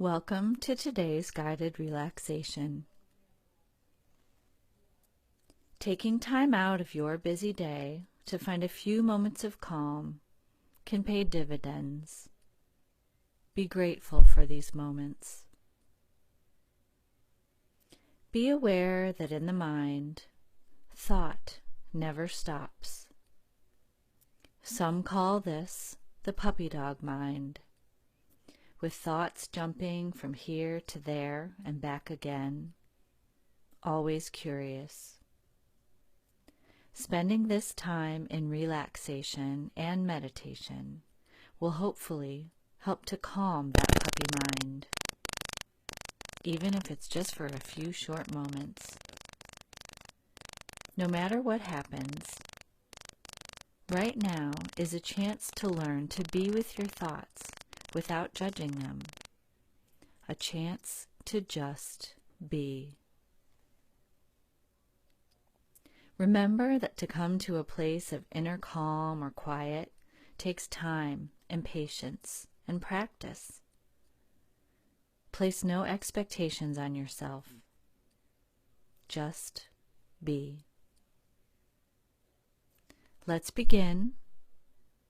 Welcome to today's guided relaxation. Taking time out of your busy day to find a few moments of calm can pay dividends. Be grateful for these moments. Be aware that in the mind, thought never stops. Some call this the puppy dog mind, with thoughts jumping from here to there and back again, always curious. Spending this time in relaxation and meditation will hopefully help to calm that puppy mind, even if it's just for a few short moments. No matter what happens, right now is a chance to learn to be with your thoughts without judging them, a chance to just be. Remember that to come to a place of inner calm or quiet takes time and patience and practice. Place no expectations on yourself. Just be. Let's begin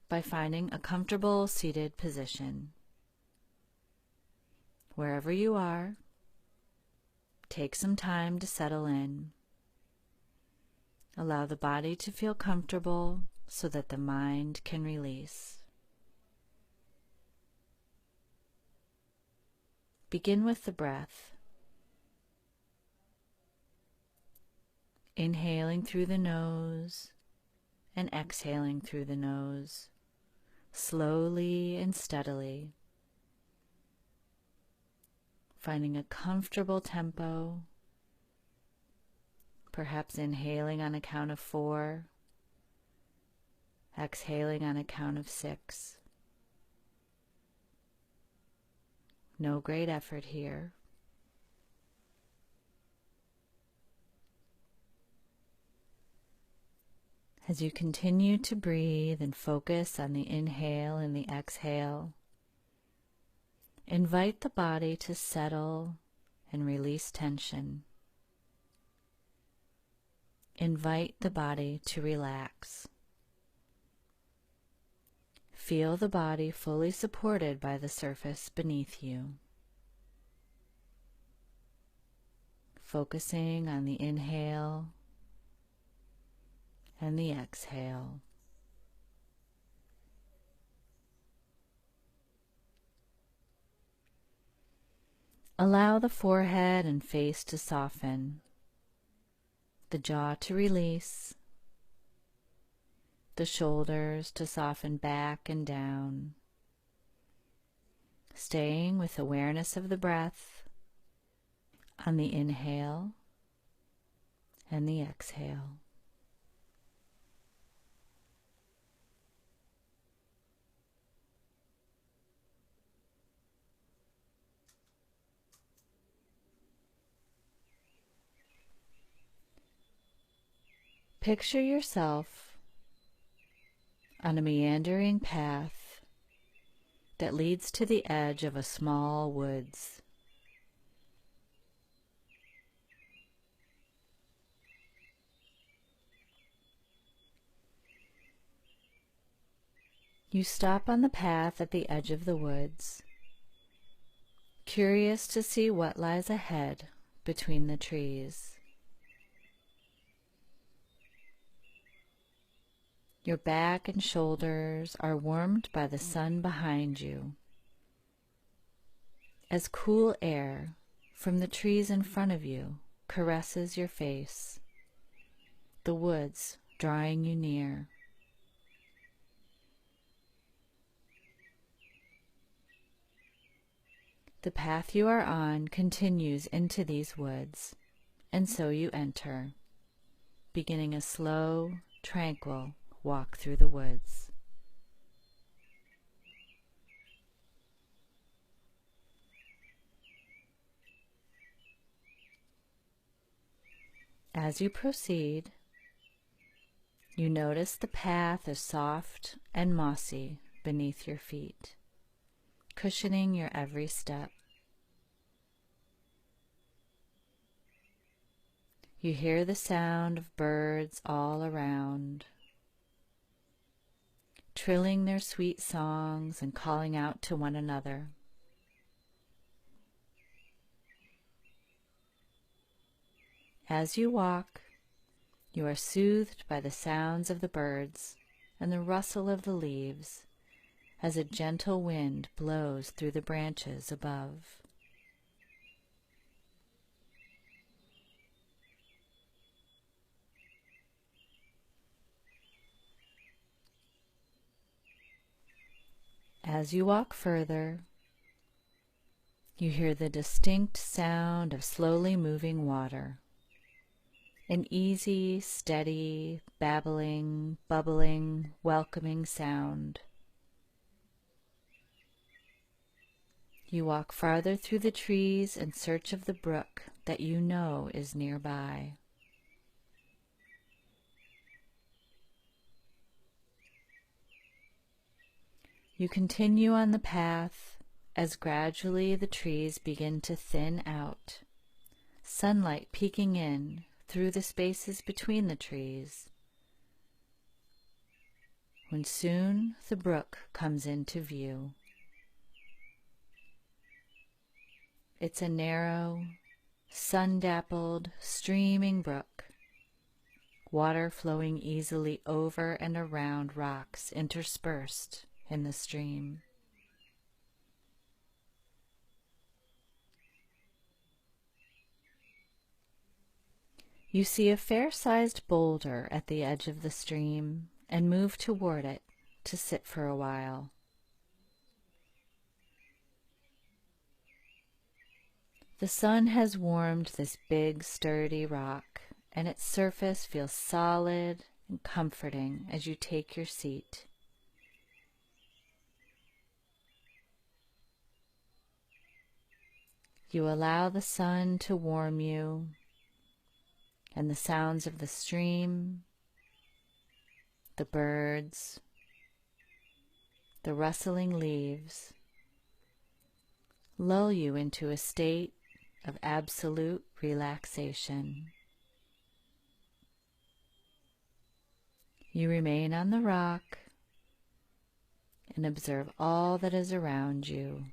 by finding a comfortable seated position. Wherever you are, take some time to settle in. Allow the body to feel comfortable so that the mind can release. Begin with the breath. Inhaling through the nose and exhaling through the nose, slowly and steadily. Finding a comfortable tempo, perhaps inhaling on a count of 4, exhaling on a count of 6. No great effort here. As you continue to breathe and focus on the inhale and the exhale, invite the body to settle and release tension. Invite the body to relax. Feel the body fully supported by the surface beneath you. Focusing on the inhale and the exhale. Allow the forehead and face to soften, the jaw to release, the shoulders to soften back and down, staying with awareness of the breath on the inhale and the exhale. Picture yourself on a meandering path that leads to the edge of a small woods. You stop on the path at the edge of the woods, curious to see what lies ahead between the trees. Your back and shoulders are warmed by the sun behind you, as cool air from the trees in front of you caresses your face, the woods drawing you near. The path you are on continues into these woods, and so you enter, beginning a slow, tranquil walk through the woods. As you proceed, you notice the path is soft and mossy beneath your feet, cushioning your every step. You hear the sound of birds all around, trilling their sweet songs and calling out to one another. As you walk, you are soothed by the sounds of the birds and the rustle of the leaves as a gentle wind blows through the branches above. As you walk further, you hear the distinct sound of slowly moving water, an easy, steady, babbling, bubbling, welcoming sound. You walk farther through the trees in search of the brook that you know is nearby. You continue on the path as gradually the trees begin to thin out, sunlight peeking in through the spaces between the trees, when soon the brook comes into view. It's a narrow, sun-dappled, streaming brook, water flowing easily over and around rocks interspersed in the stream. You see a fair-sized boulder at the edge of the stream and move toward it to sit for a while. The sun has warmed this big, sturdy rock, and its surface feels solid and comforting as you take your seat. You allow the sun to warm you, and the sounds of the stream, the birds, the rustling leaves lull you into a state of absolute relaxation. You remain on the rock and observe all that is around you.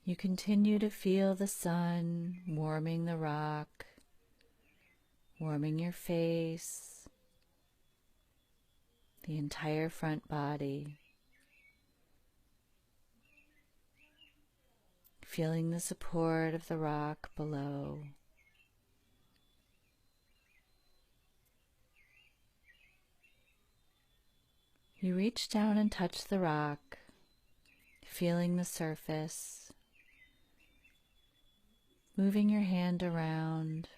You continue to feel the sun warming the rock, warming your face, the entire front body, feeling the support of the rock below. You reach down and touch the rock, feeling the surface, moving your hand around,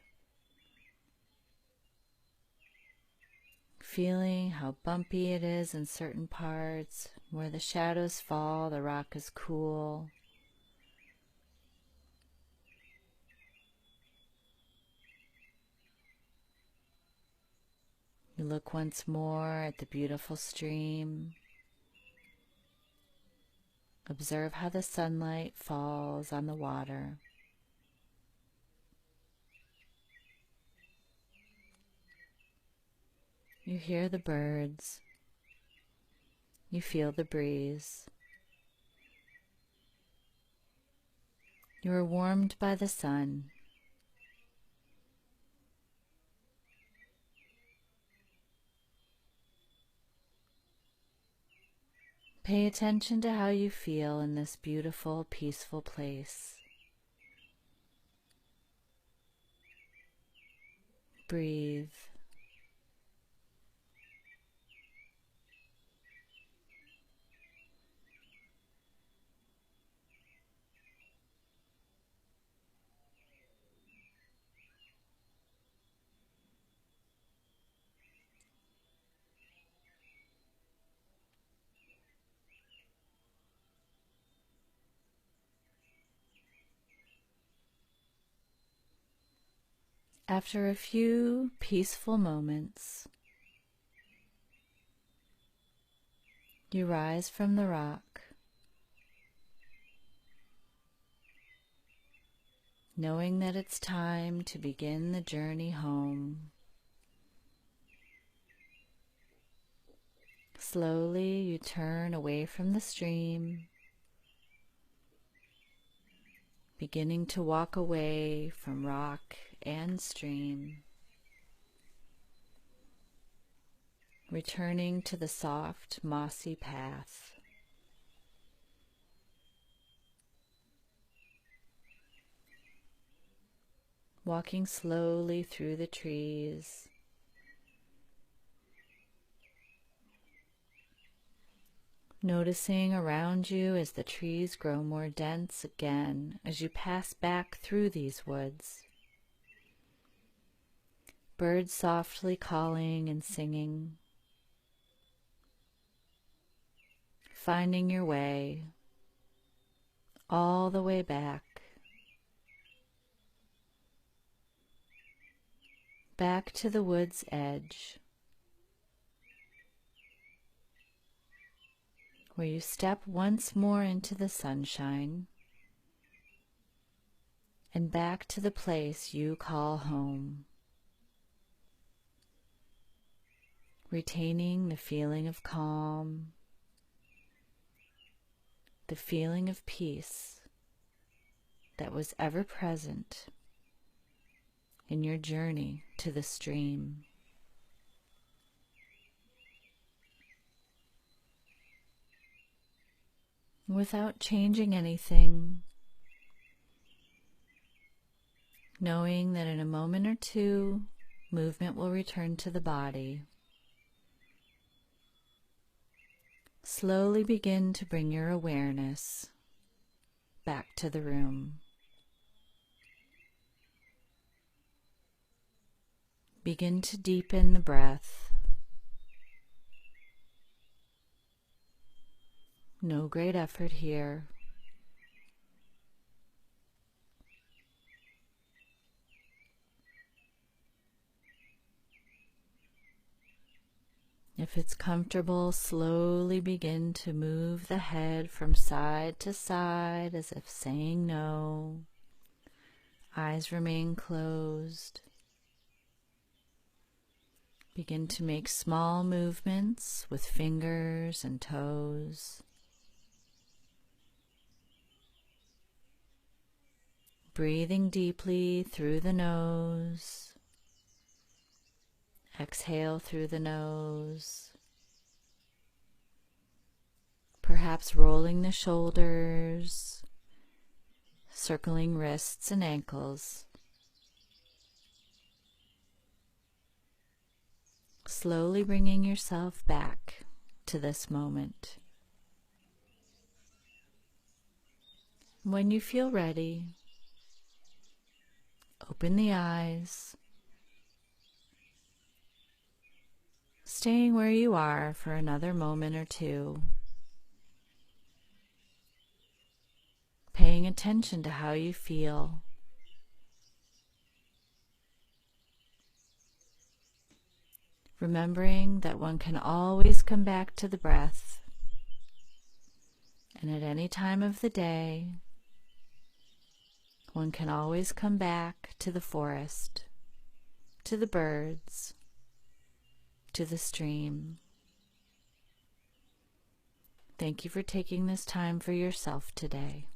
feeling how bumpy it is in certain parts. Where the shadows fall, the rock is cool. You look once more at the beautiful stream. Observe how the sunlight falls on the water. You hear the birds. You feel the breeze. You are warmed by the sun. Pay attention to how you feel in this beautiful, peaceful place. Breathe. After a few peaceful moments, you rise from the rock, knowing that it's time to begin the journey home. Slowly you turn away from the stream, beginning to walk away from rock and stream, returning to the soft, mossy path. Walking slowly through the trees, noticing around you as the trees grow more dense again as you pass back through these woods. Birds softly calling and singing, finding your way all the way back to the wood's edge, where you step once more into the sunshine and back to the place you call home, retaining the feeling of calm, the feeling of peace that was ever present in your journey to the stream. Without changing anything, knowing that in a moment or two, movement will return to the body. Slowly begin to bring your awareness back to the room. Begin to deepen the breath. No great effort here. If it's comfortable, slowly begin to move the head from side to side as if saying no. Eyes remain closed. Begin to make small movements with fingers and toes. Breathing deeply through the nose. Exhale through the nose. Perhaps rolling the shoulders, circling wrists and ankles. Slowly bringing yourself back to this moment. When you feel ready, open the eyes, staying where you are for another moment or two, paying attention to how you feel. Remembering that one can always come back to the breath, and at any time of the day, one can always come back to the forest, to the birds, to the stream. Thank you for taking this time for yourself today.